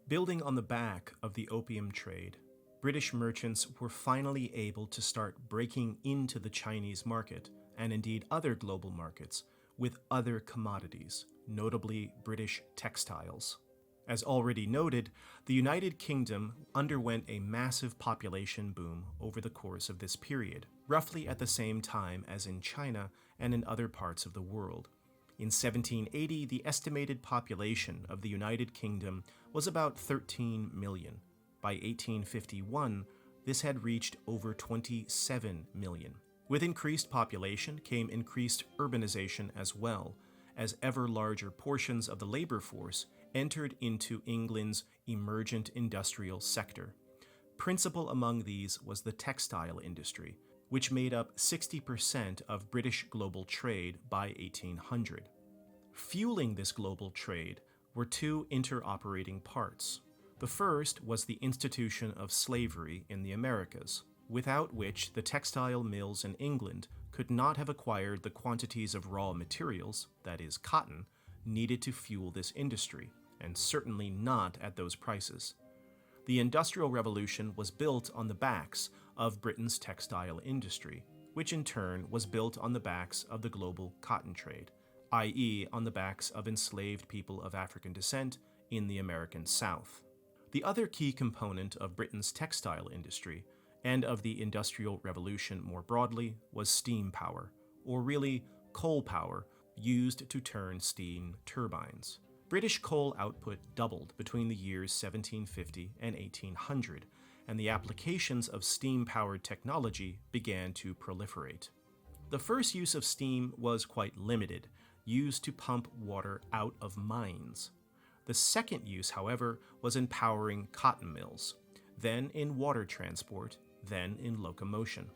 Building on the back of the opium trade, British merchants were finally able to start breaking into the Chinese market, and indeed other global markets, with other commodities, notably British textiles. As already noted, the United Kingdom underwent a massive population boom over the course of this period, roughly at the same time as in China and in other parts of the world. In 1780, the estimated population of the United Kingdom was about 13 million. By 1851, this had reached over 27 million. With increased population came increased urbanization as well, as ever larger portions of the labor force entered into England's emergent industrial sector. Principal among these was the textile industry, which made up 60% of British global trade by 1800. Fueling this global trade were two interoperating parts. The first was the institution of slavery in the Americas, without which the textile mills in England could not have acquired the quantities of raw materials, that is, cotton, needed to fuel this industry, and certainly not at those prices. The Industrial Revolution was built on the backs of Britain's textile industry, which in turn was built on the backs of the global cotton trade, i.e., on the backs of enslaved people of African descent in the American South. The other key component of Britain's textile industry, and of the Industrial Revolution more broadly, was steam power, or really coal power, used to turn steam turbines. British coal output doubled between the years 1750 and 1800, and the applications of steam-powered technology began to proliferate. The first use of steam was quite limited, used to pump water out of mines. The second use, however, was in powering cotton mills, then in water transport, then in locomotion.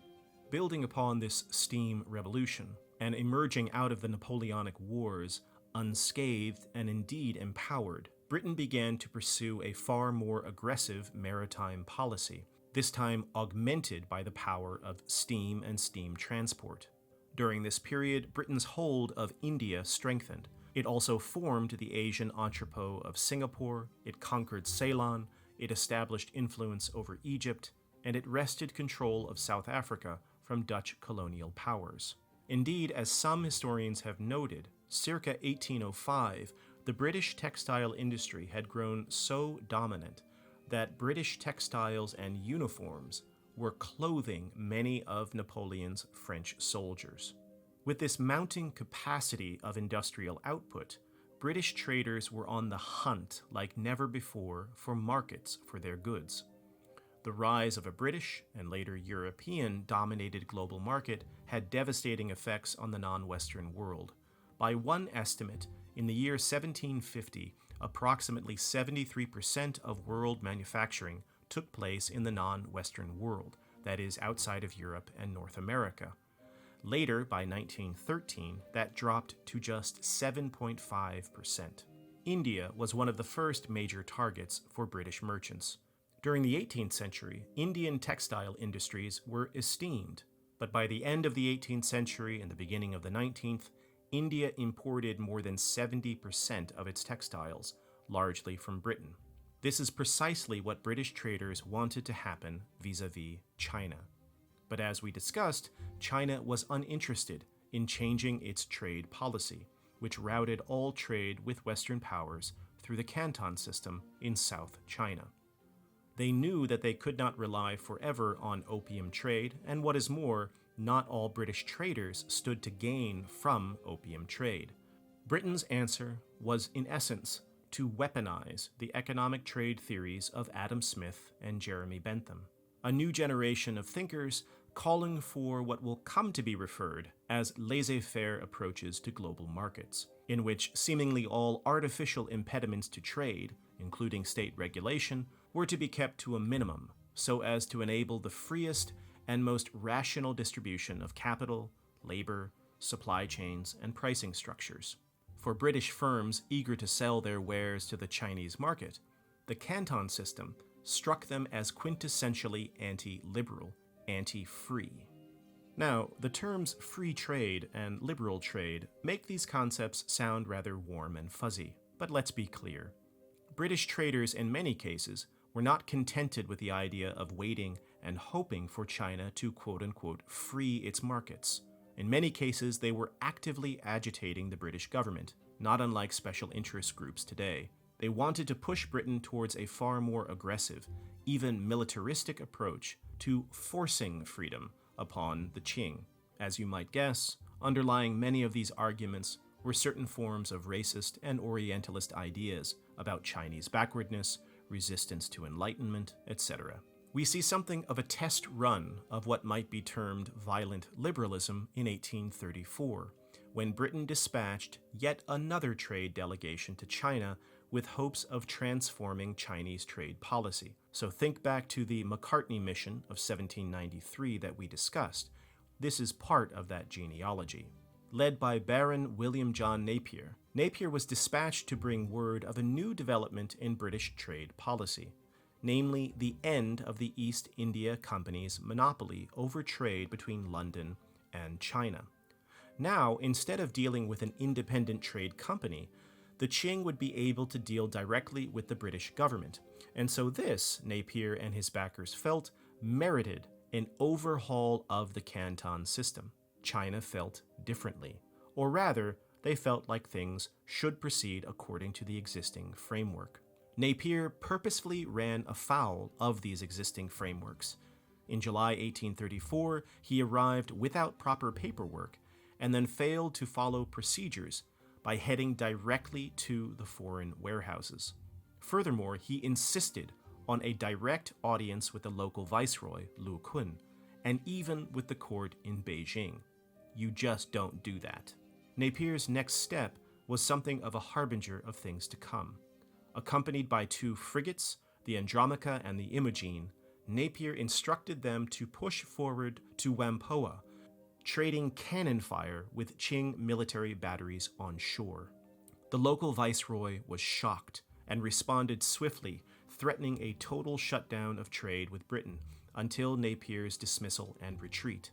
Building upon this steam revolution, and emerging out of the Napoleonic Wars unscathed and indeed empowered, Britain began to pursue a far more aggressive maritime policy, this time augmented by the power of steam and steam transport. During this period, Britain's hold of India strengthened. It also formed the Asian entrepot of Singapore, it conquered Ceylon, it established influence over Egypt, and it wrested control of South Africa from Dutch colonial powers. Indeed, as some historians have noted, circa 1805, the British textile industry had grown so dominant that British textiles and uniforms were clothing many of Napoleon's French soldiers. With this mounting capacity of industrial output, British traders were on the hunt like never before for markets for their goods. The rise of a British and later European-dominated global market had devastating effects on the non-Western world. By one estimate, in the year 1750, approximately 73% of world manufacturing took place in the non-Western world, that is, outside of Europe and North America. Later, by 1913, that dropped to just 7.5%. India was one of the first major targets for British merchants. During the 18th century, Indian textile industries were esteemed, but by the end of the 18th century and the beginning of the 19th, India imported more than 70% of its textiles, largely from Britain. This is precisely what British traders wanted to happen vis-à-vis China. But as we discussed, China was uninterested in changing its trade policy, which routed all trade with Western powers through the Canton system in South China. They knew that they could not rely forever on opium trade, and what is more, not all British traders stood to gain from opium trade. Britain's answer was, in essence, to weaponize the economic trade theories of Adam Smith and Jeremy Bentham, a new generation of thinkers calling for what will come to be referred as laissez-faire approaches to global markets, in which seemingly all artificial impediments to trade, including state regulation, were to be kept to a minimum so as to enable the freest and most rational distribution of capital, labor, supply chains, and pricing structures. For British firms eager to sell their wares to the Chinese market, the Canton system struck them as quintessentially anti-liberal, anti-free. Now, the terms free trade and liberal trade make these concepts sound rather warm and fuzzy, but let's be clear. British traders in many cases were not contented with the idea of waiting and hoping for China to quote-unquote free its markets. In many cases, they were actively agitating the British government, not unlike special interest groups today. They wanted to push Britain towards a far more aggressive, even militaristic approach to forcing freedom upon the Qing. As you might guess, underlying many of these arguments were certain forms of racist and Orientalist ideas about Chinese backwardness, resistance to enlightenment, etc. We see something of a test run of what might be termed violent liberalism in 1834, when Britain dispatched yet another trade delegation to China with hopes of transforming Chinese trade policy. So think back to the Macartney mission of 1793 that we discussed. This is part of that genealogy. Led by Baron William John Napier, Napier was dispatched to bring word of a new development in British trade policy, namely the end of the East India Company's monopoly over trade between London and China. Now, instead of dealing with an independent trade company, the Qing would be able to deal directly with the British government, and so this, Napier and his backers felt, merited an overhaul of the Canton system. China felt differently, or rather, they felt like things should proceed according to the existing framework. Napier purposefully ran afoul of these existing frameworks. In July 1834, he arrived without proper paperwork and then failed to follow procedures by heading directly to the foreign warehouses. Furthermore, he insisted on a direct audience with the local viceroy, Lu Kun, and even with the court in Beijing. You just don't do that. Napier's next step was something of a harbinger of things to come. Accompanied by 2 frigates, the Andromaca and the Imogene, Napier instructed them to push forward to Whampoa, trading cannon fire with Qing military batteries on shore. The local viceroy was shocked and responded swiftly, threatening a total shutdown of trade with Britain until Napier's dismissal and retreat.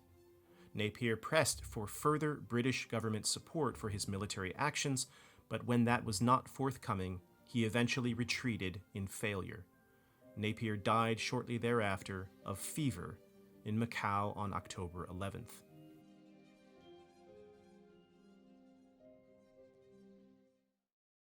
Napier pressed for further British government support for his military actions, but when that was not forthcoming, he eventually retreated in failure. Napier died shortly thereafter of fever in Macau on October 11th.